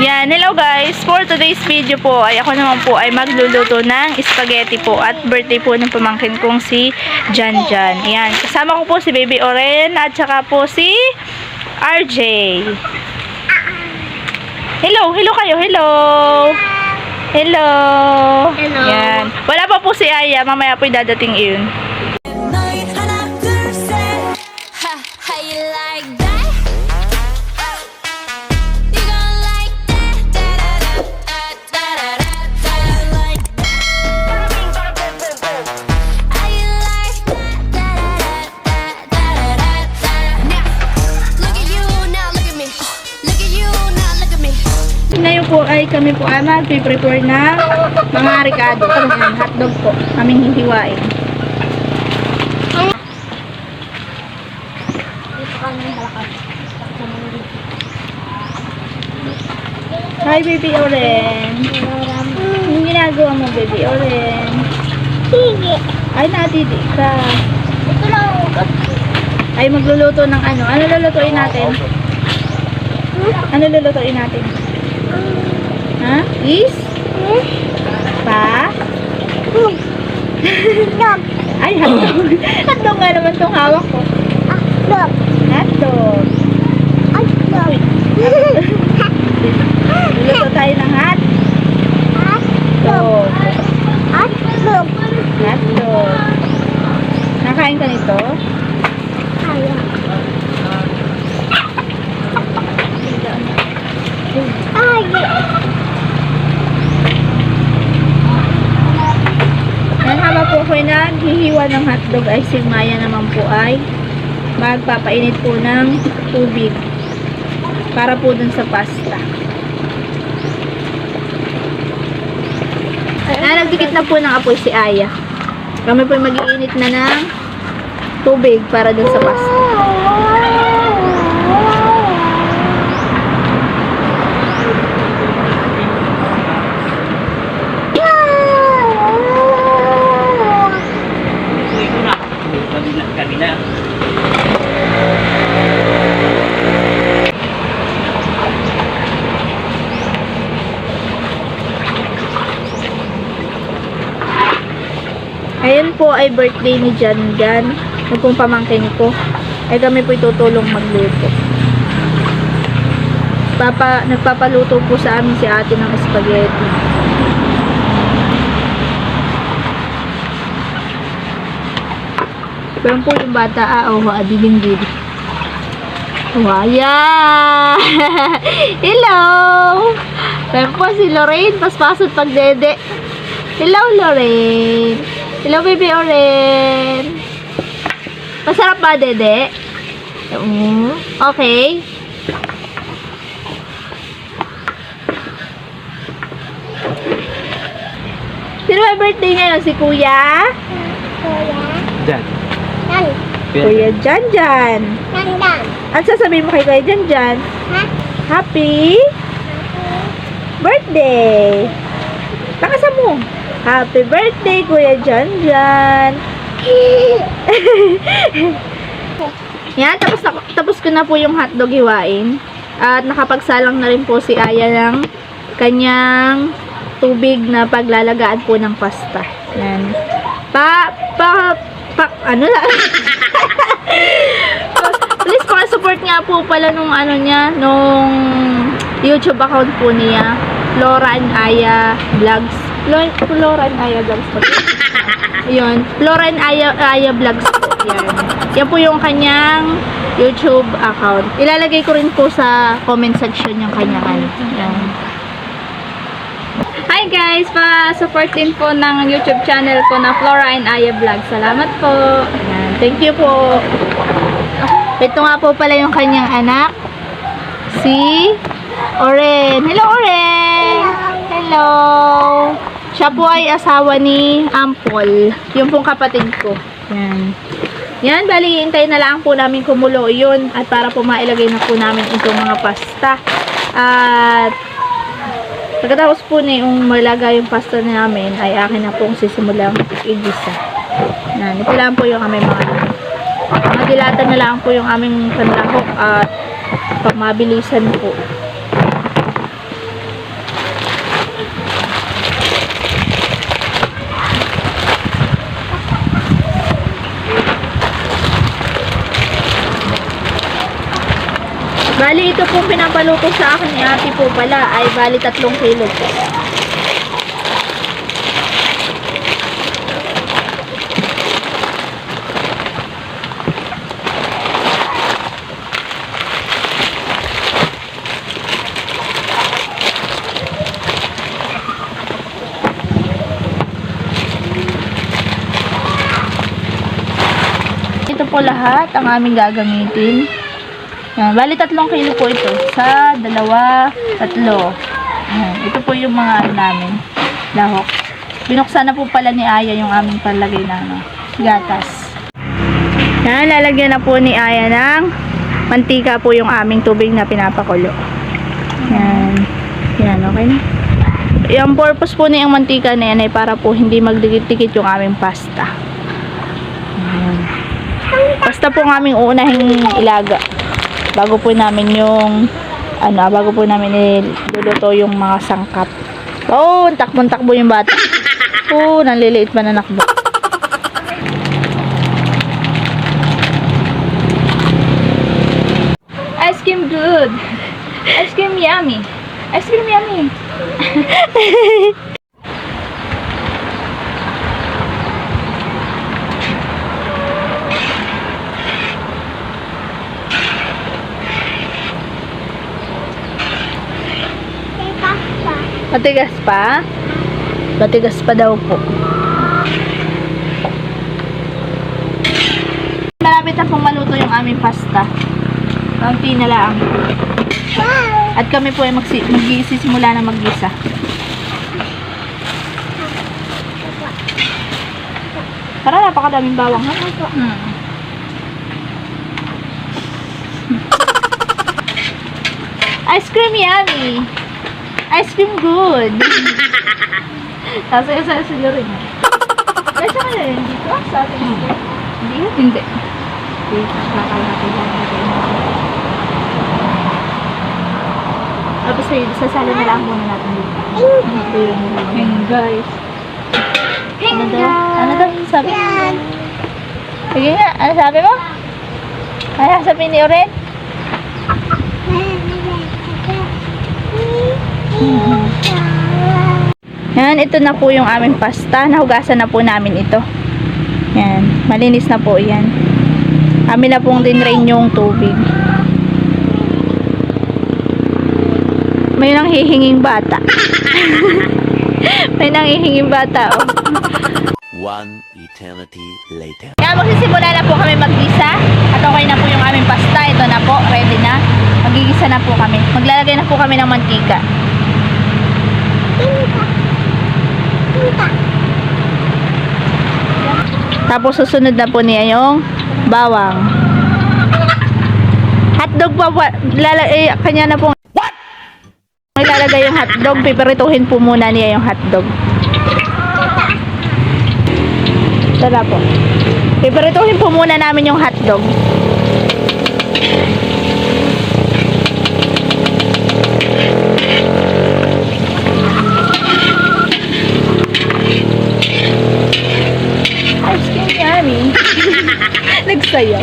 Yan, hello guys. For today's video po ay ako naman po ay magluluto ng spaghetti po at birthday po ng pamangkin kong si Janjan. Yan, kasama ko po si Baby Oren at saka po si RJ. Hello kayo, hello. Hello. Hello. Yan. Wala pa po si Aya, mamaya po dadating iyon. Ngayon po ay kami po ay mag-prepare ng mga ricado. Ayan, hotdog po. Kaming hihiwain. Hi, Baby Oren. Anong ginagawa mo, Baby Oren? Sige. Ay, natidi ka. Ito lang. Ay, magluluto ng ano. Ano lulutuin natin? Ano lulutuin natin? Ha? Is? Pa? Dog. Ay, hotdog. Hotdog nga naman itong hawak ko. Dog. Hotdog. Dog. Luluto tayo ng hotdog. Dog. Hotdog. Nakain ka nito? Ayaw. Yan, habang po ako naghihiwa ng hotdog ay si Maya naman po ay magpapainit po ng tubig para po dun sa pasta. Nagdikit na po ng apoy si Aya. Kami po mag-iinit na ng tubig para dun sa pasta. Ngayon po ay birthday ni Janjan, yung pong pamangkin ko. Ay kami po tutulong magluto. Nagpapaluto po sa amin si ate ng spaghetti. Pero po yung bata, adibing-dibig. Waya! Hello! Pero po si Lorraine, paspasot pagdede. Hello, Lorraine! Hello, Baby Oren! Masarap ba, Dede? Okay. Sino may birthday ngayon? Si Kuya? Jan. Yan. Kuya Janjan. Yan. Ano sasabihin mo kay Kuya Janjan? Ha? Happy birthday! Takasan mo. Happy birthday, Kuya Janjan! Yan, tapos ko na po yung hotdog hiwain. At nakapagsalang na rin po si Aya ng kanyang tubig na paglalagaan po ng pasta. Yan. Ano na? Please pa-support nga po pala nung ano niya, nung YouTube account po niya, Flora and Aya Vlogs. Flora and Aya Vlogs po. Yun, Flora and Aya Vlogs po. Yan. Yan po yung kanyang YouTube account. Ilalagay ko rin po sa comment section yung kanyang yan. Hi guys! Pa-support din po ng YouTube channel ko na Flora and Aya Vlogs. Salamat po. Yan. Thank you po. Ito nga po pala yung kanyang anak. Si Oren. Hello, Oren! Hello! Siya po ay asawa ni Ampol. Yung pong kapatid ko. Yan. Yan, bali, hintayin na lang po namin kumulo yun. At para po mailagay na po namin itong mga pasta. At pagkatapos po na yung malagay yung pasta namin, ay akin na pong sisimulang igisa. Yan, ito lang po yung aming mga dilata na lang po yung aming panlahok at pagmabilisan po. Bali, ito pong pinapaluto sa akin ni ate po pala ay bali 3 kilo po. Ito po lahat ang aming gagamitin. Yan, bali 3 kilo po ito. Sa 2, 3. Yan, ito po yung mga ano namin. Lahok. Binuksan na po pala ni Aya yung aming palagay na gatas. Yan, lalagyan na po ni Aya ng mantika po yung aming tubig na pinapakulo. Yan. Yan, okay na. Yung purpose po niyang mantika na yan ay para po hindi magdikit-dikit yung aming pasta. Yan. Pasta po ang aming unahing ilaga. Bago po namin yung bago po namin iluluto yung mga sangkap. Oh, takbo-takbo yung bata. Oh, nanliliit pa na nakbo. Ice cream good. Ice cream yummy. Ice cream yummy. Matigas pa? Matigas pa daw po. Malapit na pong maluto yung aming pasta. Kaunti na lang. At kami po ay magsisimula na maggisa. Para napakadaming bawang. Ice cream yummy. Ice cream good. Sasaya siguro rin. Ay, saan ka rin? Dito? Sa atin dito? Hindi? Hindi. Kakalaki lang natin. Tapos sasali na lang muna natin dito. Ito yung guys. Ano daw? Ano daw sabi? Sige nga, ano sabi mo? Ano sabi ni Oren? Yan, ito na po yung aming pasta. Nahugasan na po namin ito. Yan, malinis na po yan. Amin na pong dinrain yung tubig. May nanghihinging bata. May nanghihinging bata, oh. One eternity later. Kaya magsisimula na po kami maggisa. At okay na po yung aming pasta. Ito na po, ready na. Magigisa na po kami. Maglalagay na po kami ng mantika. Tapos susunod na po niya yung bawang. Hotdog pa kanya na po. Ilalagay yung hotdog. Piperituhin po muna niya yung hotdog. Tara po. Piperituhin po muna namin yung hotdog. Ice cream yummy. Nagsaya.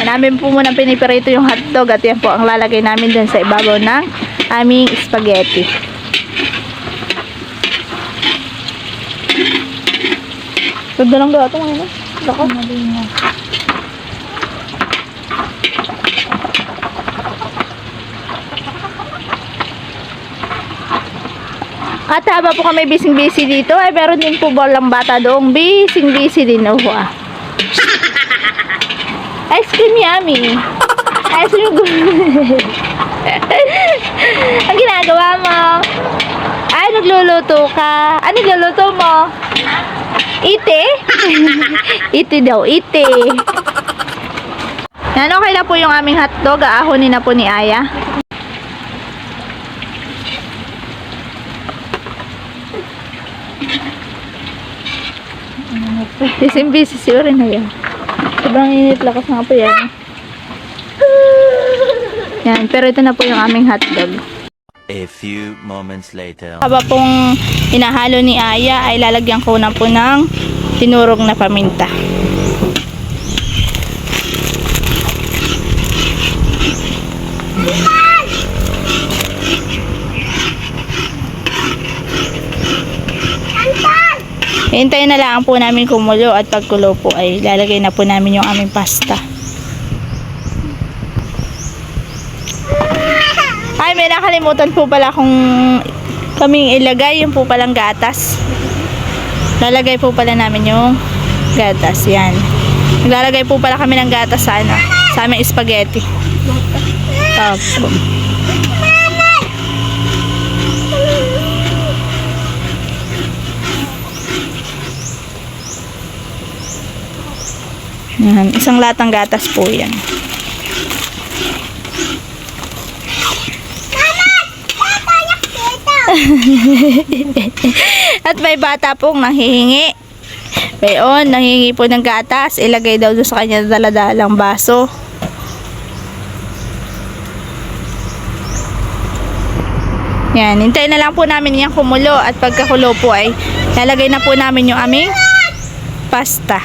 Namin po muna pinipirito yung hotdog at yan po ang lalagay namin dun sa ibabaw ng aming spaghetti. Ganda lang daw ito ngayon. Lako. At haba po kami busy dito ay meron din po balang bata doong busy din. Ice cream yummy. Ice cream good. Ang ginagawa mo? Ay, nagluluto ka. Ano nagluluto mo? Ite? Ite daw, ite. Yan, okay na po yung aming hotdog. Aahonin na po ni Aya. Busy si Oren na yan. Sobrang init, lakas nga po yan. Yan, pero ito na po yung aming hotdog. A few moments later. Haba pong hinahalo ni Aya ay lalagyan ko na po ng tinurog na paminta. Hintayin na lang po namin kumulo at pagkulo po ay lalagay na po namin yung aming pasta. Ay, may nakalimutan po pala kung kaming ilagay yung po palang gatas. Lalagay po pala namin yung gatas. Yan. Naglalagay po pala kami ng gatas sa ano, sa aming spaghetti. Opo. Yan, isang latang gatas po yan. At may bata pong nanghihingi. Bayon, nanghihingi po ng gatas. Ilagay daw doon sa kanya daladalang baso. Yan, hintayin na lang po namin yung kumulo. At pagkakulo po ay lalagay na po namin yung aming pasta.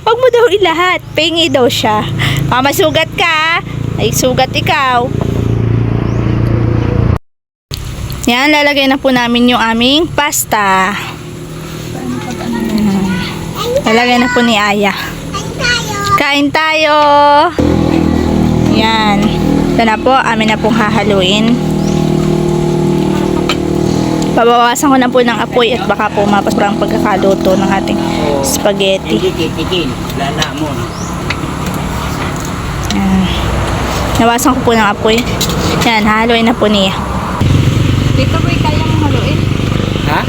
Wag mo daw ilahat. Pengi daw siya. Masugat ka. Ay, sugat ikaw. Yan, lalagay na po namin yung aming pasta. Lalagay na po ni Aya. Kain tayo. Yan. Ito na po, amin na pong hahaluin. Pabawasan ko na po ng apoy at baka po mapasprang pagkakaluto ng ating spaghetti. Hindi titikin. Lala mo. Yan. Nawasan ko po ng apoy. Yan, hahaluin na po niya. Dito po kayang haluin. Ha?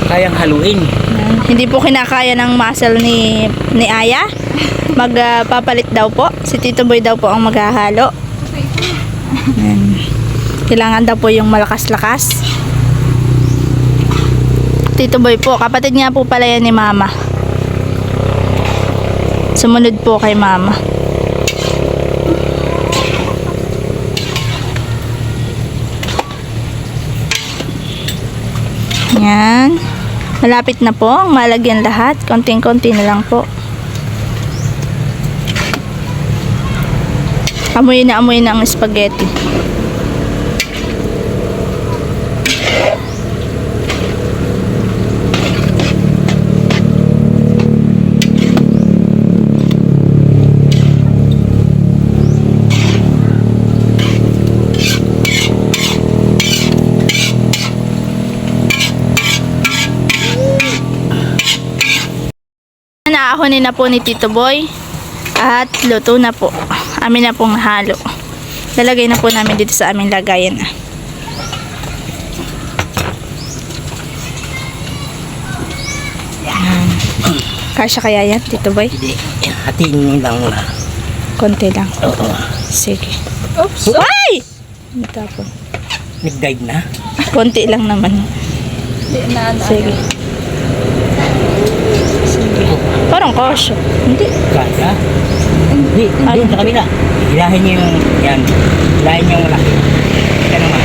Kayang haluin. Yan. Hindi po kinakaya ng muscle ni Aya. Magpapalit daw po. Si Tito Boy daw po ang maghahalo. Yan. Kailangan daw po yung malakas-lakas. Tito Boy po, kapatid nga po pala yan ni Mama. Sumunod po kay Mama. Yan. Malapit na po ang malagyan lahat. Konting-konti na lang po. Amoy na ang spaghetti. Naahonin na po ni Tito Boy at luto na po. Amin na pong halo. Lalagay na po namin dito sa aming lagayan. Yan. Kasya kaya yan, Tito Boy? Hindi. Hatiin mo lang na. Konti lang. Oo. Sige. Oops! Ay! Ito po. Nag-dive na? Konti lang naman. Sige. Sige. Parang kasya. Hindi. Kaya? Hindi. Doon sa kabila. Hilahin niyo yung yan. Hilahin niyo yung malaki. Ika naman.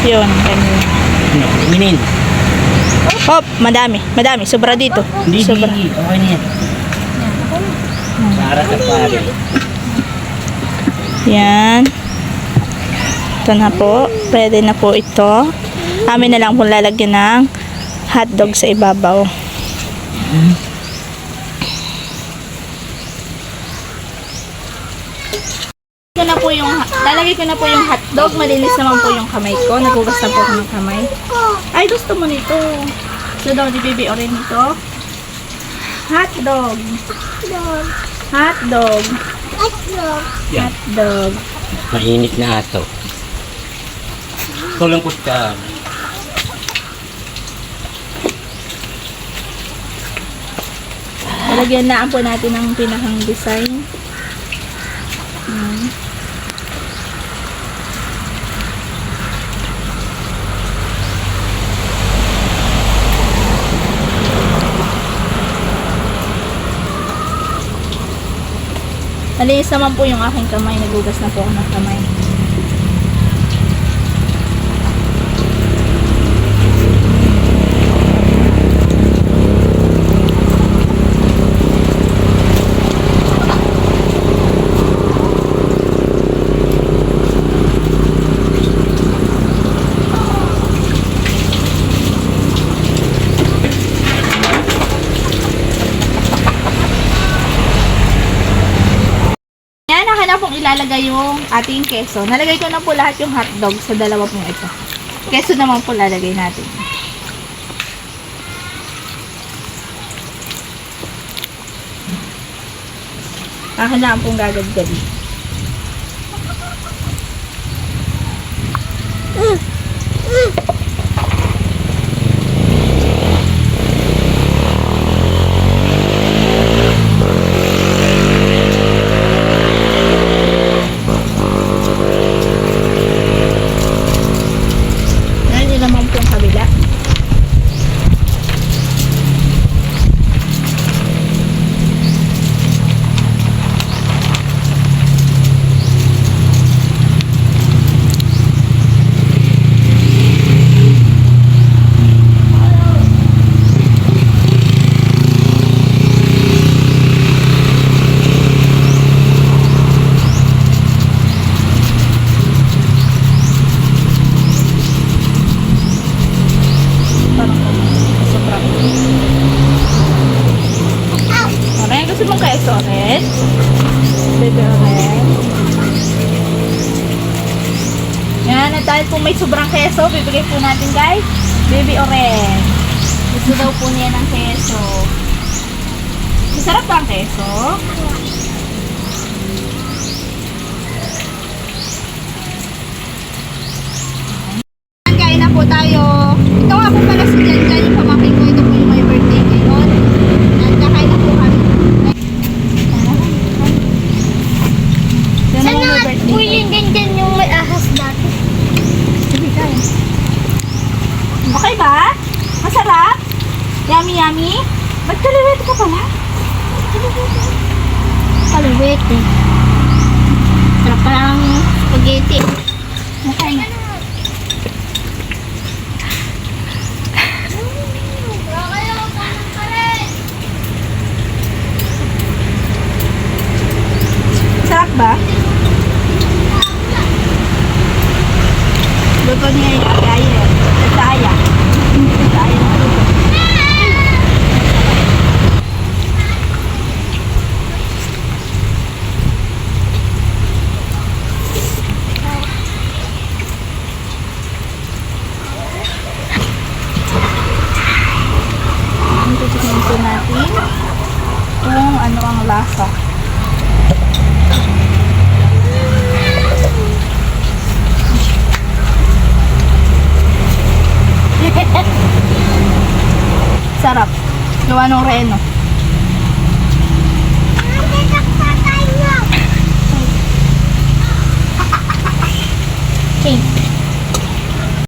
Yun. Ganyan. Minin. Hop! Madami. Madami. Sobra dito. Hindi. Sobra. Okay na yan. Para sa pare. Yan. Ito na po. Pwede na po ito. Amin na lang po lalagyan ng hotdog sa ibabaw. Lalagay ko na po yung hotdog. Malinis naman po yung kamay ko. Nagugas na po ako ng kamay. Ay, gusto mo nito. Gusto daw ni Baby Oren nito. Hotdog. Hotdog. Yan. Hotdog. Mainit na ato. Kulang kutsara. Lalagyan na po natin ng pinakang design. Malinis naman po yung aking kamay. Nagugas na po ako ng kamay. Yan, naka na pong ilalagay yung ating keso. Nalagay ko na po lahat yung hotdog sa dalawa pong ito. Keso naman po lalagay natin. Akin na pong gagad-gadi. Yan, yun naman po yung kabila. Parang sobrang. Okay, gusto mong keso ulit? Bebe ulit. Yan, at dahil po may sobrang keso, bibigay po natin guys. Baby oren. Gusto daw po niya ng keso. Masarap ba ang keso? Kain na po tayo. Ito nga po pala si Jan Jan, yung pamangkin ko. Ito po yung may birthday ngayon. At kakain na po kami. Yan Sana ang may nga birthday po ko. yun din yung may ahas dati. Sige, kain. Okay ba? Masarap? Yummy, yummy? Ba't kaliwet ka pala? Kaliwit eh. Sarap pa lang spaghetti. Okay nga. Sarap ba? Luto niya yung agaya. Agaya. Agaya na luto. Titignan po natin kung ano ang lasa. Sarap. Gawa ng reno. Okay.